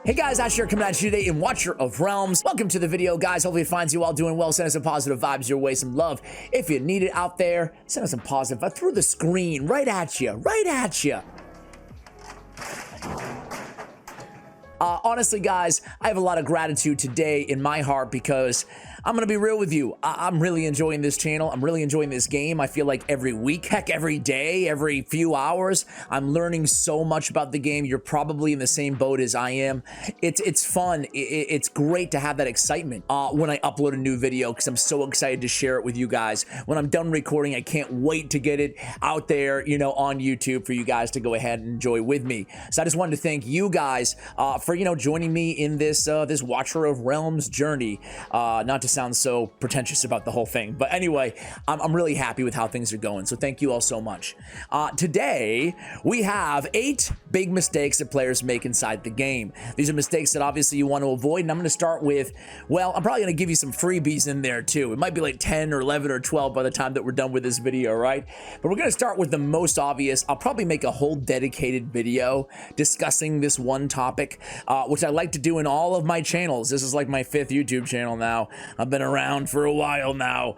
Hey guys, Asher coming at you today in Watcher of Realms. Welcome to the video, guys. Hopefully it finds you all doing well. Send us some positive vibes your way, some love. If you need it out there, send us some positive through the screen, right at you, right at you. Honestly, guys, I have a lot of gratitude today in my heart because I'm going to be real with you. I'm really enjoying this channel. I'm really enjoying this game. I feel like every week, heck, every day, every few hours, I'm learning so much about the game. You're probably in the same boat as I am. It's fun. It's great to have that excitement when I upload a new video because I'm so excited to share it with you guys. When I'm done recording, I can't wait to get it out there, you know, on YouTube for you guys to go ahead and enjoy with me. So I just wanted to thank you guys for, you know, joining me in this this Watcher of Realms journey. Not to sound so pretentious about the whole thing, but anyway, I'm really happy with how things are going, so thank you all so much. Today we have 8 big mistakes that players make inside the game. These are mistakes that obviously you want to avoid, and I'm going to start with, well, I'm probably going to give you some freebies in there too. It might be like 10 or 11 or 12 by the time that we're done with this video, right? But we're going to start with the most obvious. I'll probably make a whole dedicated video discussing this one topic, which I like to do in all of my channels. This is like my 5th YouTube channel now. I've been around for a while now.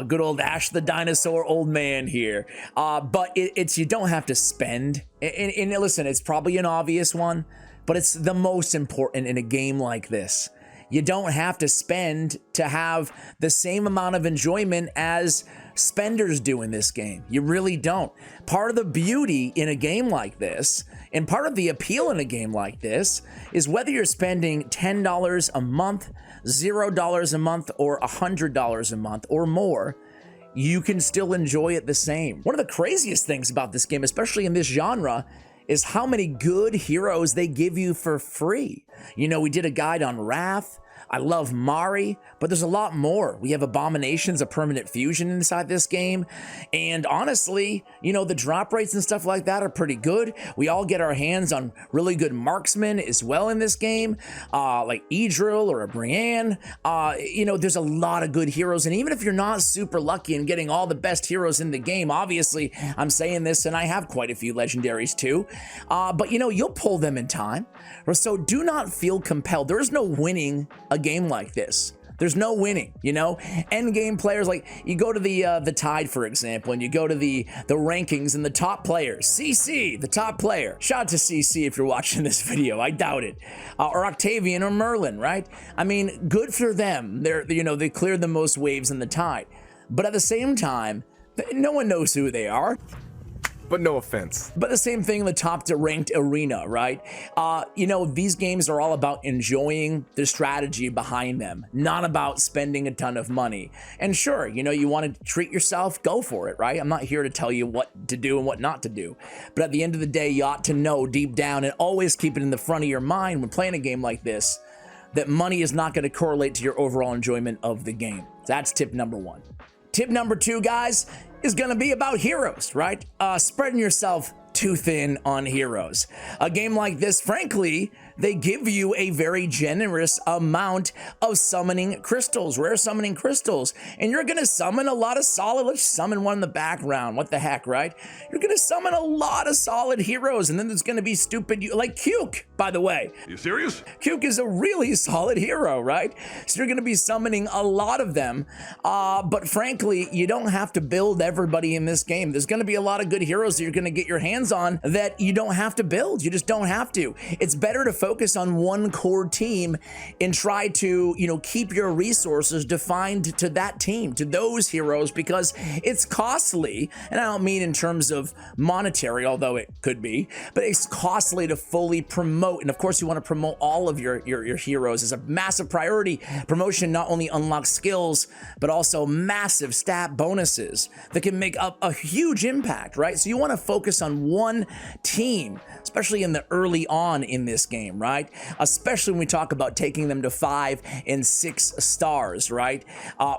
Good old Ash the Dinosaur old man here. But it's you don't have to spend. And listen, it's probably an obvious one, but it's the most important in a game like this. You don't have to spend to have the same amount of enjoyment as spenders do in this game. You really don't. Part of the beauty in a game like this, and part of the appeal in a game like this, is whether you're spending $10 a month, $0 a month, or $100 a month or more, you can still enjoy it the same. One of the craziest things about this game, especially in this genre, is how many good heroes they give you for free. You know, we did a guide on Wrath. I love Mari, but there's a lot more. We have Abominations, a permanent fusion inside this game. And honestly, you know, the drop rates and stuff like that are pretty good. We all get our hands on really good marksmen as well in this game, like Idril or a Brienne. You know, there's a lot of good heroes. And even if you're not super lucky in getting all the best heroes in the game, obviously, I'm saying this and I have quite a few legendaries too. But you know, you'll pull them in time. So do not feel compelled. There is no winning a game like this. There's no winning, you know. End game players, like you go to the Tide, for example, and you go to the rankings and the top players. CC, the top player. Shout out to CC if you're watching this video. I doubt it. Or Octavian or Merlin, right? I mean, good for them. You know, they cleared the most waves in the Tide. But at the same time, no one knows who they are. But no offense. But the same thing in the top ranked arena, right? You know, these games are all about enjoying the strategy behind them, not about spending a ton of money. And sure, you know, you want to treat yourself, go for it, right? I'm not here to tell you what to do and what not to do. But at the end of the day, you ought to know deep down and always keep it in the front of your mind when playing a game like this, that money is not going to correlate to your overall enjoyment of the game. That's tip number 1. Tip number 2, guys, is going to be about heroes, right? Spreading yourself too thin on heroes. A game like this, frankly, they give you a very generous amount of summoning crystals, rare summoning crystals, and you're gonna summon a lot of solid, let's summon one in the background, what the heck, right? You're gonna summon a lot of solid heroes, and then there's gonna be stupid, like Cuke, by the way. You serious? Cuke is a really solid hero, right? So you're gonna be summoning a lot of them, but frankly, you don't have to build everybody in this game. There's gonna be a lot of good heroes that you're gonna get your hands on that you don't have to build. You just don't have to. It's better to focus on one core team and try to, you know, keep your resources defined to that team, to those heroes, because it's costly. And I don't mean in terms of monetary, although it could be, but it's costly to fully promote. And of course, you want to promote all of your heroes as a massive priority. Promotion not only unlocks skills, but also massive stat bonuses that can make a huge impact, right? So you want to focus on one team, especially in the early on in this game, right? Especially when we talk about taking them to 5 and 6 stars, right?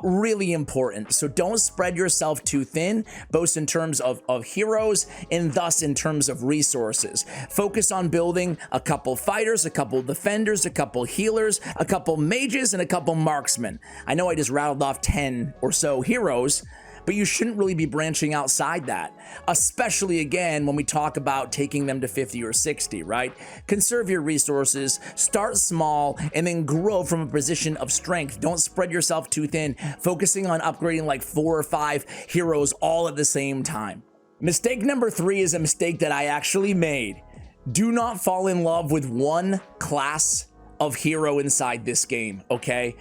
Really important. So don't spread yourself too thin, both in terms of heroes and thus in terms of resources. Focus on building a couple fighters, a couple defenders, a couple healers, a couple mages, and a couple marksmen. I know I just rattled off 10 or so heroes, but you shouldn't really be branching outside that, especially again when we talk about taking them to 50 or 60, right? Conserve your resources, start small, and then grow from a position of strength. Don't spread yourself too thin, focusing on upgrading like 4 or 5 heroes all at the same time. Mistake number 3 is a mistake that I actually made. Do not fall in love with one class of hero inside this game, okay?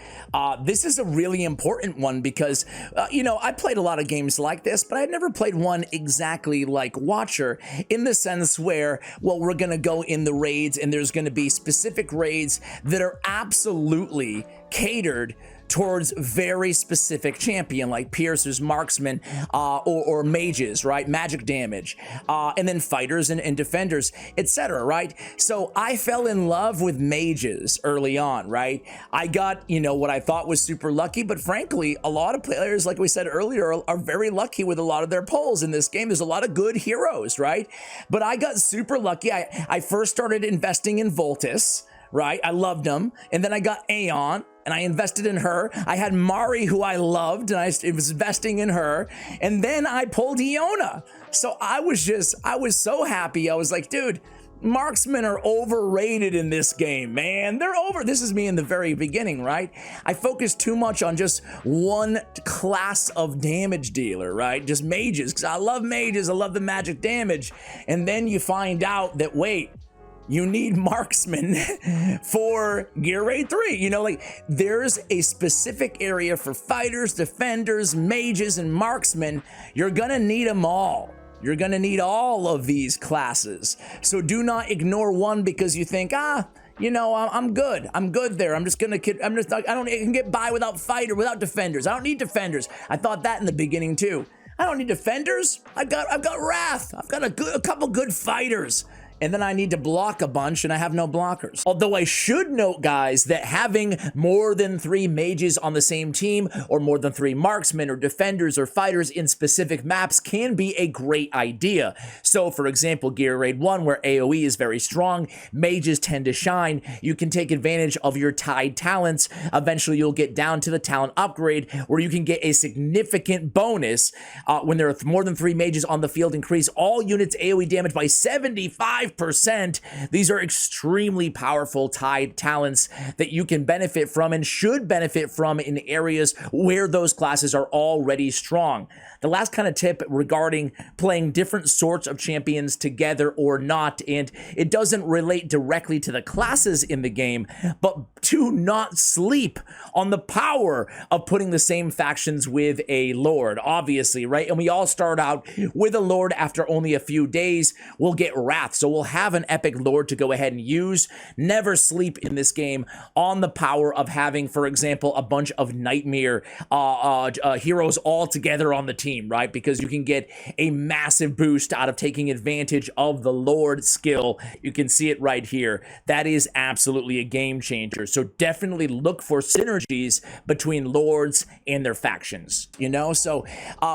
This is a really important one because, you know, I played a lot of games like this, but I'd never played one exactly like Watcher, in the sense where, well, we're gonna go in the raids and there's gonna be specific raids that are absolutely catered towards very specific champion like piercers, marksmen, or mages, right? Magic damage, and then fighters and defenders, etc., right? So I fell in love with mages early on, right? I got, you know, what I thought was super lucky, but frankly, a lot of players, like we said earlier, are very lucky with a lot of their pulls in this game. There's a lot of good heroes, right? But I got super lucky. I first started investing in Voltus, right? I loved him. And then I got Aeon and I invested in her. I had Mari, who I loved, and I was investing in her. And then I pulled Iona. So I was so happy. I was like, dude, marksmen are overrated in this game, man. They're over. This is me in the very beginning, right? I focused too much on just one class of damage dealer, right? Just mages, because I love mages. I love the magic damage. And then you find out that, wait, you need marksmen for Gear Raid 3. You know, like, there's a specific area for fighters, defenders, mages, and marksmen. You're gonna need them all. You're gonna need all of these classes. So do not ignore one because you think, you know, I'm good. I'm good there. I can get by without fighter, without defenders. I don't need defenders. I thought that in the beginning too. I don't need defenders. I've got Wrath. I've got a couple good fighters. And then I need to block a bunch and I have no blockers. Although I should note, guys, that having more than 3 mages on the same team, or more than 3 marksmen or defenders or fighters in specific maps can be a great idea. So for example, Gear Raid 1, where AoE is very strong, mages tend to shine, you can take advantage of your tied talents. Eventually you'll get down to the talent upgrade where you can get a significant bonus when there are more than 3 mages on the field. Increase all units AoE damage by 75%. These are extremely powerful tied talents that you can benefit from and should benefit from in areas where those classes are already strong. The last kind of tip regarding playing different sorts of champions together or not, and it doesn't relate directly to the classes in the game, but to not sleep on the power of putting the same factions with a Lord, obviously, right? And we all start out with a Lord after only a few days. We'll get Wrath, so we'll have an epic Lord to go ahead and use. Never sleep in this game on the power of having, for example, a bunch of Nightmare heroes all together on the team, right? Because you can get a massive boost out of taking advantage of the Lord skill. You can see it right here. That is absolutely a game changer. So definitely look for synergies between Lords and their factions, you know? So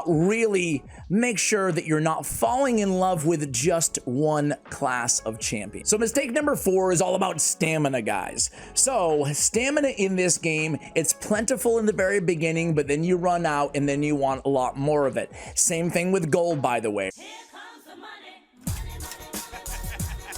really make sure that you're not falling in love with just one class of champion. So mistake number 4 is all about stamina, guys. So stamina in this game, it's plentiful in the very beginning, but then you run out and then you want a lot more of it. Same thing with gold, by the way.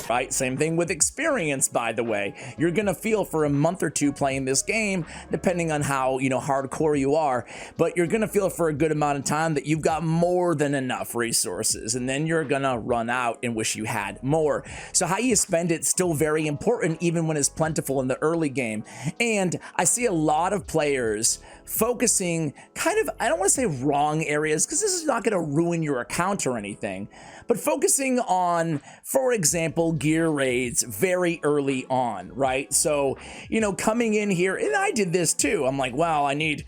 Right? Same thing with experience, by the way. You're gonna feel for a month or 2 playing this game, depending on how, you know, hardcore you are, but you're gonna feel for a good amount of time that you've got more than enough resources, and then you're gonna run out and wish you had more. So how you spend it's still very important, even when it's plentiful in the early game. And I see a lot of players focusing kind of, I don't want to say wrong areas, because this is not going to ruin your account or anything, but focusing on, for example, gear raids very early on, right? So, you know, coming in here, and I did this too. I'm like, well, I need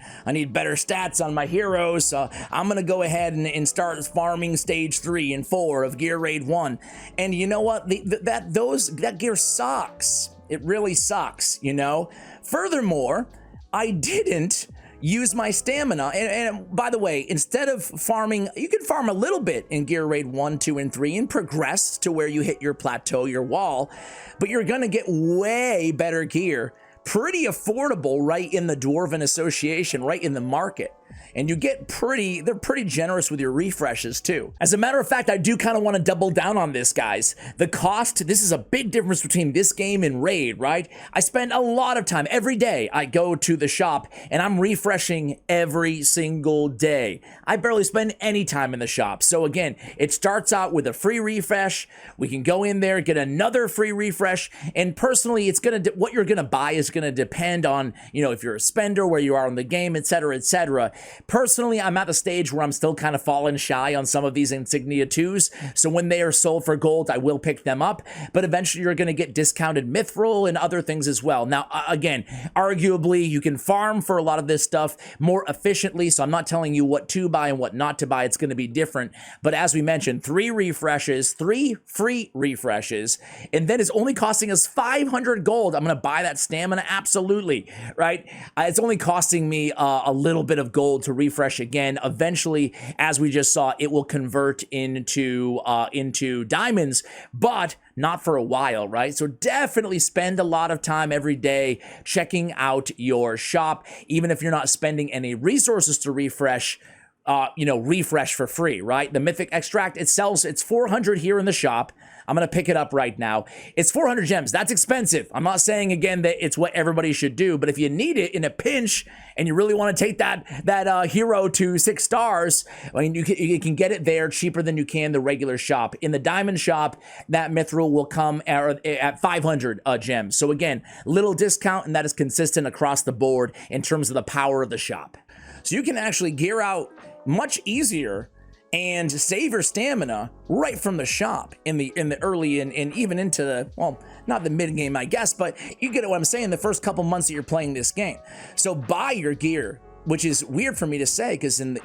better stats on my heroes, so I'm going to go ahead and start farming stage 3 and 4 of Gear Raid 1. And you know what? That gear sucks. It really sucks, you know? Furthermore, I didn't use my stamina. And by the way, instead of farming, you can farm a little bit in Gear Raid 1, 2, and 3 and progress to where you hit your plateau, your wall, but you're gonna get way better gear, pretty affordable right in the Dwarven Association, right in the market. and you get they're pretty generous with your refreshes too. As a matter of fact, I do kind of want to double down on this, guys. The cost, this is a big difference between this game and Raid, right? I spend a lot of time every day. I go to the shop and I'm refreshing every single day. I barely spend any time in the shop. So again, it starts out with a free refresh. We can go in there, get another free refresh, and personally, it's gonna what you're gonna buy is gonna depend on, you know, if you're a spender, where you are in the game, etc., etc. Personally, I'm at the stage where I'm still kind of falling shy on some of these Insignia 2s. So when they are sold for gold, I will pick them up. But eventually, you're gonna get discounted mithril and other things as well. Now, again, arguably, you can farm for a lot of this stuff more efficiently. So I'm not telling you what to buy and what not to buy. It's gonna be different. But as we mentioned, 3 refreshes, 3 free refreshes, and then it's only costing us 500 gold. I'm gonna buy that stamina, absolutely, right? It's only costing me a little bit of gold to refresh again. Eventually, as we just saw, it will convert into diamonds, but not for a while, right? So definitely spend a lot of time every day checking out your shop, even if you're not spending any resources to refresh. Refresh for free, right? The Mythic Extract, it sells, it's 400 here in the shop. I'm going to pick it up right now. It's 400 gems. That's expensive. I'm not saying, again, that it's what everybody should do, but if you need it in a pinch and you really want to take that hero to 6 stars, I mean, you can get it there cheaper than you can the regular shop. In the diamond shop, that mithril will come at 500 gems. So again, little discount, and that is consistent across the board in terms of the power of the shop. So you can actually gear out much easier and save your stamina right from the shop in the early and even into the, well, not the mid game, I guess, but you get what I'm saying, the first couple months that you're playing this game. So buy your gear, which is weird for me to say, because in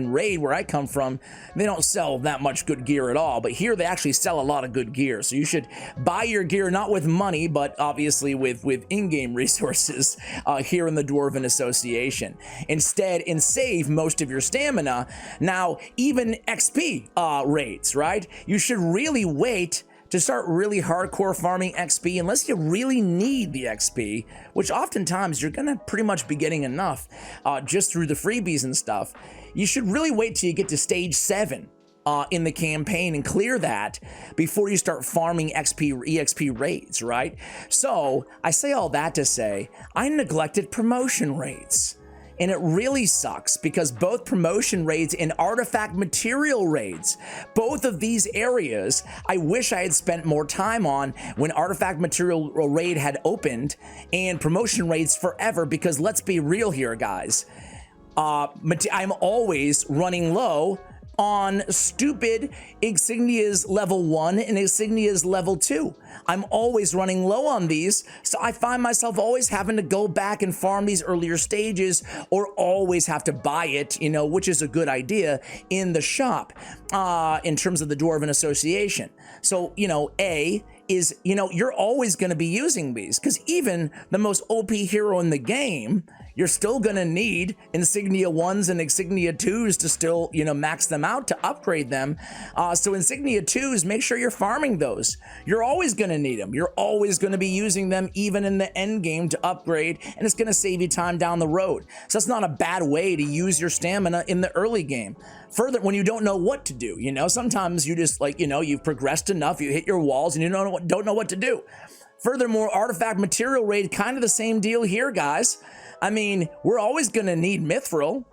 Raid, where I come from, they don't sell that much good gear at all. But here they actually sell a lot of good gear. So you should buy your gear not with money, but obviously with in-game resources here in the Dwarven Association. Instead, and save most of your stamina. Now, even XP raids, right? You should really wait to start really hardcore farming XP, unless you really need the XP, which oftentimes you're gonna pretty much be getting enough just through the freebies and stuff. You should really wait till you get to stage 7 in the campaign and clear that before you start farming EXP raids, right? So I say all that to say, I neglected promotion raids. And it really sucks, because both promotion raids and artifact material raids, both of these areas, I wish I had spent more time on when artifact material raid had opened, and promotion raids forever, because let's be real here, guys. I'm always running low on stupid Insignia's level 1 and Insignia's level 2. I'm always running low on these, so I find myself always having to go back and farm these earlier stages, or always have to buy it, which is a good idea, in the shop, in terms of the Dwarven Association. So, you're always going to be using these, because even the most OP hero in the game, you're still going to need Insignia 1s and Insignia 2s to still, max them out to upgrade them. So Insignia 2s, make sure you're farming those. You're always going to need them. You're always going to be using them even in the end game to upgrade, and it's going to save you time down the road. So that's not a bad way to use your stamina in the early game. Further, when you don't know what to do, sometimes you just you've progressed enough, you hit your walls and you don't know what to do. Furthermore, artifact material raid, kind of the same deal here, guys. I mean, we're always going to need mithril,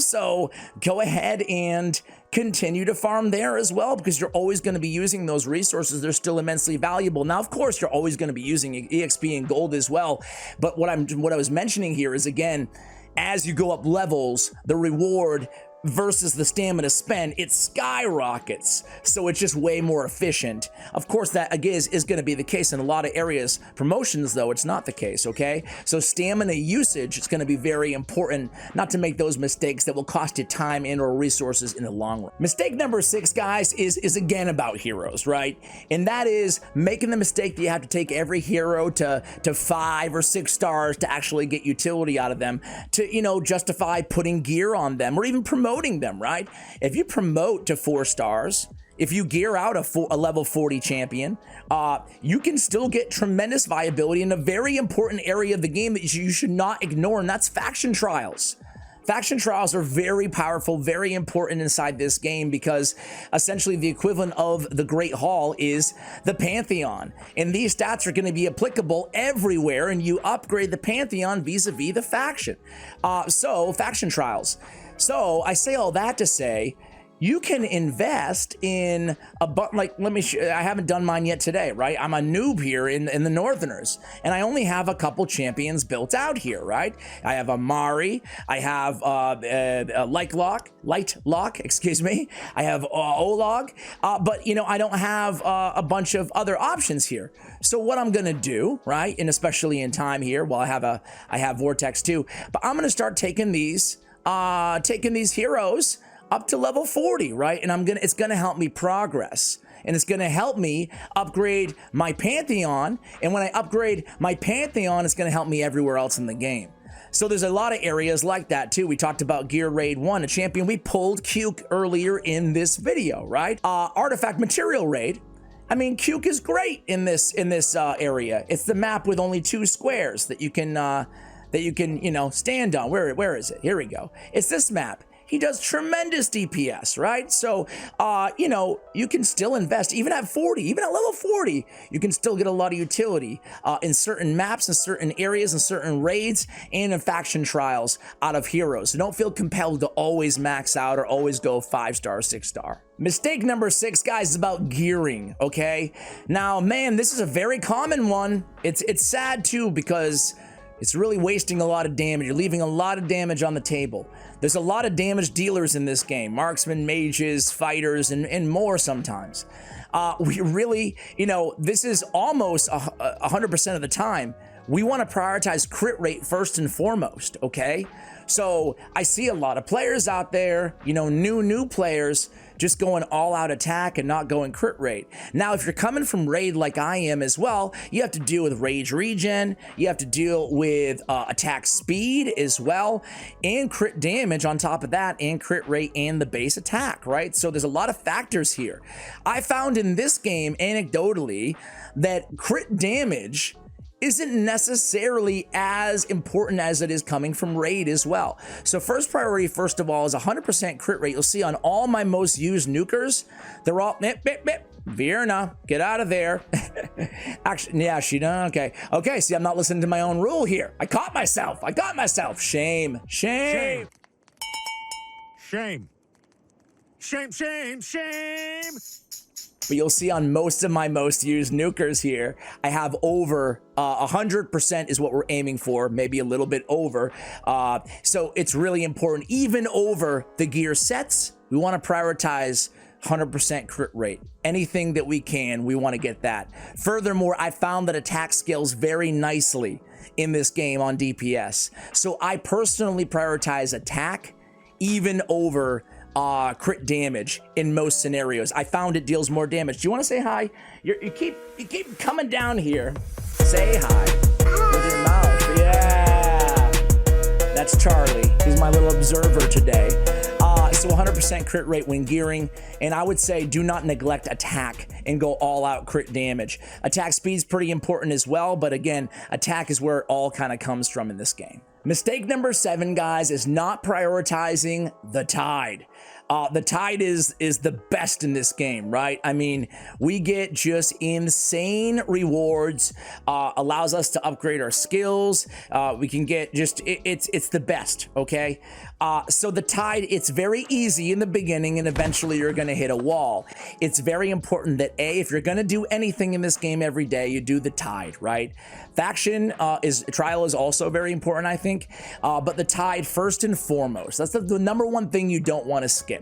so go ahead and continue to farm there as well, because you're always going to be using those resources. They're still immensely valuable. Now, of course, you're always going to be using EXP and gold as well. But what I was mentioning here is, again, as you go up levels, the reward versus the stamina spend, it skyrockets. So it's just way more efficient. Of course, that again is going to be the case in a lot of areas. Promotions, though, it's not the case, okay? So stamina usage is going to be very important, not to make those mistakes that will cost you time and or resources in the long run. Mistake number 6, guys, is again about heroes, right? And that is making the mistake that you have to take every hero to 5 or 6 stars to actually get utility out of them, to, justify putting gear on them or even promoting them, right? If you promote to 4 stars, if you gear out a level 40 champion, you can still get tremendous viability in a very important area of the game that you should not ignore, and that's faction trials. Faction trials are very powerful, very important inside this game because essentially the equivalent of the Great Hall is the Pantheon. And these stats are going to be applicable everywhere, and you upgrade the Pantheon vis-a-vis the faction. So faction trials. So I say all that to say, you can invest in I haven't done mine yet today, right? I'm a noob here in the Northerners, and I only have a couple champions built out here, right? I have a Mari, I have Lightlock, excuse me. I have Olog, but you know, I don't have a bunch of other options here. So what I'm gonna do, right, and especially in time here, well, I have Vortex too, but I'm gonna start taking these heroes up to level 40, right? And it's gonna help me progress. And it's gonna help me upgrade my Pantheon. And when I upgrade my Pantheon, it's gonna help me everywhere else in the game. So there's a lot of areas like that too. We talked about Gear Raid 1, a champion we pulled, Cuke, earlier in this video, right? Artifact Material Raid. I mean, Cuke is great in this area. It's the map with only 2 squares that you can you know, stand on. Where is it? Here we go. It's this map. He does tremendous DPS, right? So, you know, you can still invest, even at 40, even at level 40, you can still get a lot of utility in certain maps, in certain areas, in certain raids, and in faction trials out of heroes. So don't feel compelled to always max out or always go 5-star, 6-star. Mistake number 6, guys, is about gearing, okay? Now, man, this is a very common one. It's sad too, because it's really wasting a lot of damage. You're leaving a lot of damage on the table. There's a lot of damage dealers in this game. Marksmen, mages, fighters, and more sometimes. We really, you know, this is almost 100% of the time. We want to prioritize crit rate first and foremost, okay? So I see a lot of players out there, you know, new players, just going all out attack and not going crit rate. Now, if you're coming from raid like I am as well, you have to deal with rage regen, you have to deal with attack speed as well, and crit damage on top of that, and crit rate and the base attack, right? So there's a lot of factors here. I found in this game, anecdotally, that crit damage isn't necessarily as important as it is coming from raid as well. So first priority, first of all, is 100% crit rate. You'll see on all my most used nukers, they're all Virna, get out of there. Actually, yeah, she done. Okay, see, I'm not listening to my own rule here. I caught myself. Shame. But you'll see on most of my most used nukers here, I have over 100% is what we're aiming for, maybe a little bit over. So it's really important. Even over the gear sets, we want to prioritize 100% crit rate. Anything that we can, we want to get that. Furthermore, I found that attack scales very nicely in this game on DPS. So I personally prioritize attack even over crit damage in most scenarios. I found it deals more damage. Do you want to say hi? You keep coming down here. Say hi with your mouth. Yeah, that's Charlie. He's my little observer today. So 100% crit rate when gearing, and I would say do not neglect attack and go all out crit damage. Attack speed is pretty important as well, but again, attack is where it all kind of comes from in this game. Mistake number 7, guys, is not prioritizing the Tide. The Tide is the best in this game, right? I mean, we get just insane rewards, allows us to upgrade our skills. We can get just, it's the best, okay? So the Tide, it's very easy in the beginning, and eventually you're gonna hit a wall. It's very important that if you're gonna do anything in this game every day, you do the Tide, right? Faction trial is also very important, I think, but the Tide first and foremost. That's the number one thing you don't want to skip.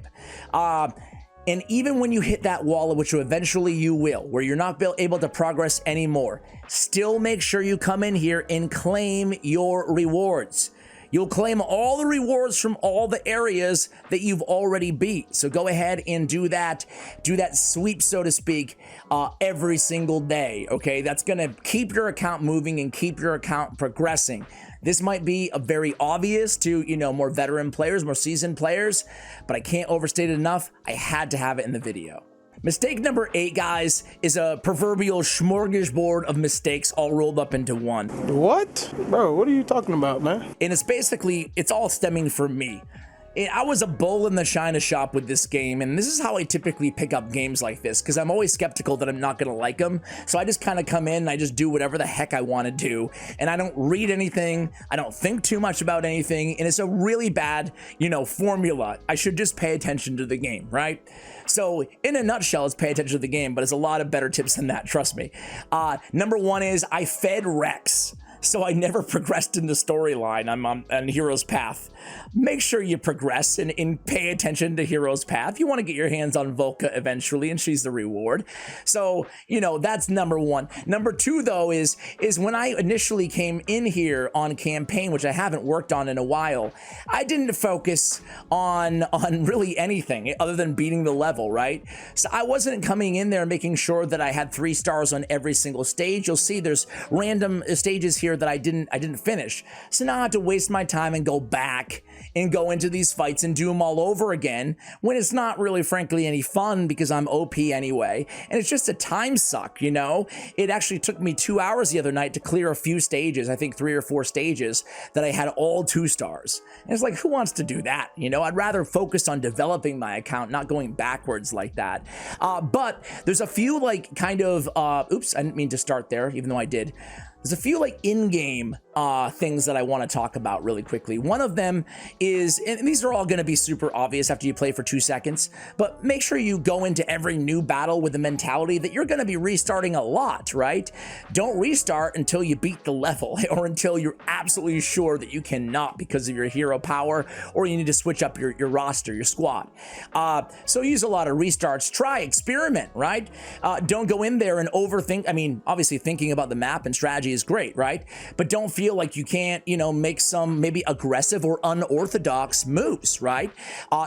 And even when you hit that wall, which eventually you will, where you're not able to progress anymore, still make sure you come in here and claim your rewards. You'll claim all the rewards from all the areas that you've already beat. So go ahead and do that sweep, so to speak, every single day, okay? That's gonna keep your account moving and keep your account progressing. This might be a very obvious to, you know, more veteran players, more seasoned players, but I can't overstate it enough. I had to have it in the video. Mistake number 8, guys, is a proverbial smorgasbord of mistakes all rolled up into one. What? Bro, what are you talking about, man? And it's all stemming from me. I was a bull in the china shop with this game, and this is how I typically pick up games like this, because I'm always skeptical that I'm not going to like them. So I just kind of come in and I just do whatever the heck I want to do, and I don't read anything, I don't think too much about anything, and it's a really bad, formula. I should just pay attention to the game, right? So in a nutshell, it's pay attention to the game, but there's a lot of better tips than that, trust me. Number 1 is I fed Rex. So I never progressed in the storyline. I'm on Hero's Path. Make sure you progress and pay attention to Hero's Path. You want to get your hands on Volca eventually, and she's the reward. So, that's number 1. Number 2, though, is when I initially came in here on campaign, which I haven't worked on in a while, I didn't focus on really anything other than beating the level, right? So I wasn't coming in there making sure that I had 3 stars on every single stage. You'll see there's random stages here that I didn't finish. So now I have to waste my time and go back and go into these fights and do them all over again when it's not really, frankly, any fun because I'm OP anyway. And it's just a time suck, It actually took me 2 hours the other night to clear a few stages, I think 3 or 4 stages that I had all 2 stars. And it's like, who wants to do that? I'd rather focus on developing my account, not going backwards like that. But there's a few oops, I didn't mean to start there, even though I did. There's a few in-game things that I want to talk about really quickly. One of them is, and these are all going to be super obvious after you play for 2 seconds, but make sure you go into every new battle with the mentality that you're going to be restarting a lot, right? Don't restart until you beat the level or until you're absolutely sure that you cannot because of your hero power, or you need to switch up your roster, your squad. So use a lot of restarts. Try, experiment, right? Don't go in there and overthink. I mean, obviously thinking about the map and strategy is great, right? But don't feel like you can't, make some maybe aggressive or unorthodox moves, right?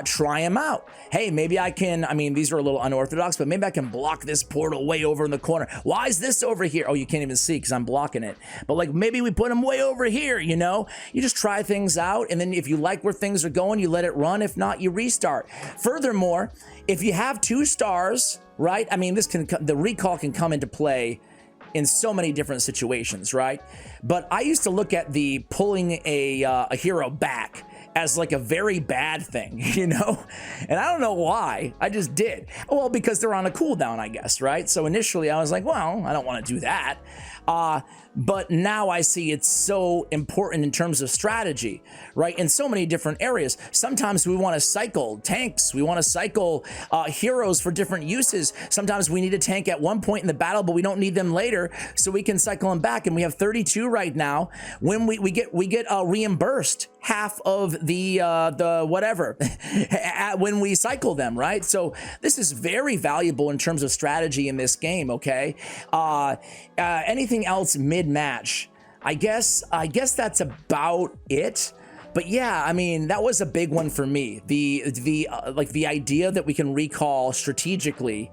Try them out. Hey, maybe I can, these are a little unorthodox, but maybe I can block this portal way over in the corner. Why is this over here? Oh, you can't even see because I'm blocking it. But maybe we put them way over here, You just try things out, and then if you like where things are going, you let it run. If not, you restart. Furthermore, if you have 2 stars, right? The recall can come into play in so many different situations, right? But I used to look at the pulling a hero back as a very bad thing, And I don't know why, I just did. Well, because they're on a cooldown, I guess, right? So initially I was like, well, I don't want to do that. But now I see it's so important in terms of strategy, right? In so many different areas. Sometimes we want to cycle tanks. We want to cycle heroes for different uses. Sometimes we need a tank at one point in the battle, but we don't need them later, so we can cycle them back. And we have 32 right now. When we get reimbursed half of the whatever when we cycle them, right? So this is very valuable in terms of strategy in this game, okay? Anything else mid-match? I guess that's about it. But yeah, that was a big one for me. The idea that we can recall strategically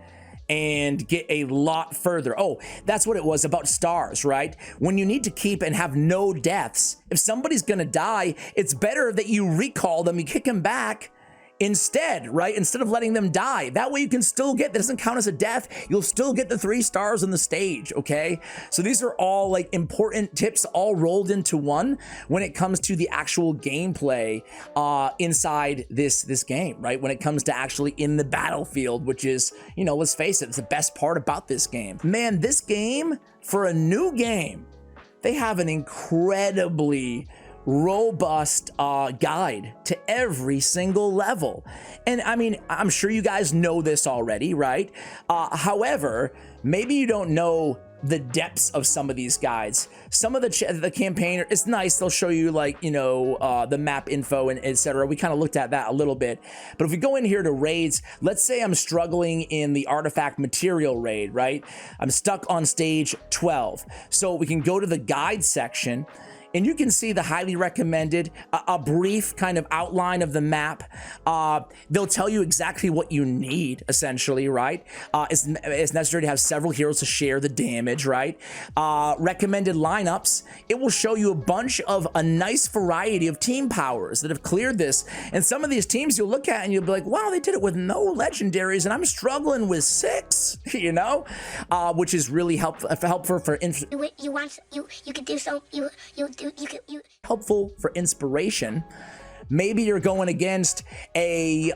and get a lot further. Oh, that's what it was about stars, right? When you need to keep and have no deaths, if somebody's gonna die, it's better that you recall them, you kick them back instead, right? Instead of letting them die. That way you can still get, that doesn't count as a death, you'll still get the 3 stars on the stage, okay? So these are all important tips all rolled into one when it comes to the actual gameplay inside this game, right? When it comes to actually in the battlefield, which is, let's face it, it's the best part about this game. Man, this game, for a new game, they have an incredibly robust guide to every single level. And I'm sure you guys know this already, right? However, maybe you don't know the depths of some of these guides. Some of the campaign, it's nice, they'll show you the map info and etc. We kind of looked at that a little bit. But if we go in here to raids, let's say I'm struggling in the artifact material raid, right? I'm stuck on stage 12. So we can go to the guide section, and you can see the highly recommended, a brief kind of outline of the map. They'll tell you exactly what you need, essentially, right? It's necessary to have several heroes to share the damage, right? Recommended lineups. It will show you a nice variety of team powers that have cleared this. And some of these teams you'll look at and you'll be like, wow, they did it with no legendaries, and I'm struggling with 6, you know, which is really helpful for helpful for inspiration. Maybe you're going against a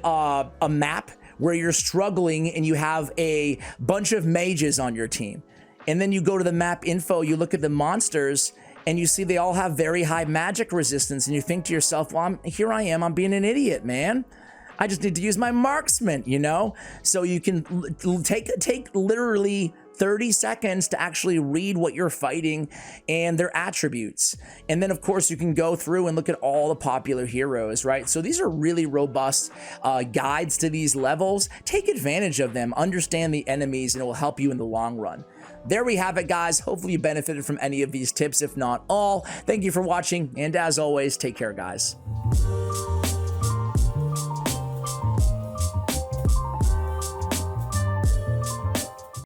map where you're struggling and you have a bunch of mages on your team, and then you go to the map info, you look at the monsters, and you see they all have very high magic resistance, and you think to yourself, well, here I am, I'm being an idiot, man. I just need to use my marksman, you know? So you can take literally 30 seconds to actually read what you're fighting and their attributes. And then of course you can go through and look at all the popular heroes, right? So these are really robust guides to these levels. Take advantage of them, understand the enemies, and it will help you in the long run. There we have it, guys. Hopefully you benefited from any of these tips, if not all. Thank you for watching, and as always, take care, guys.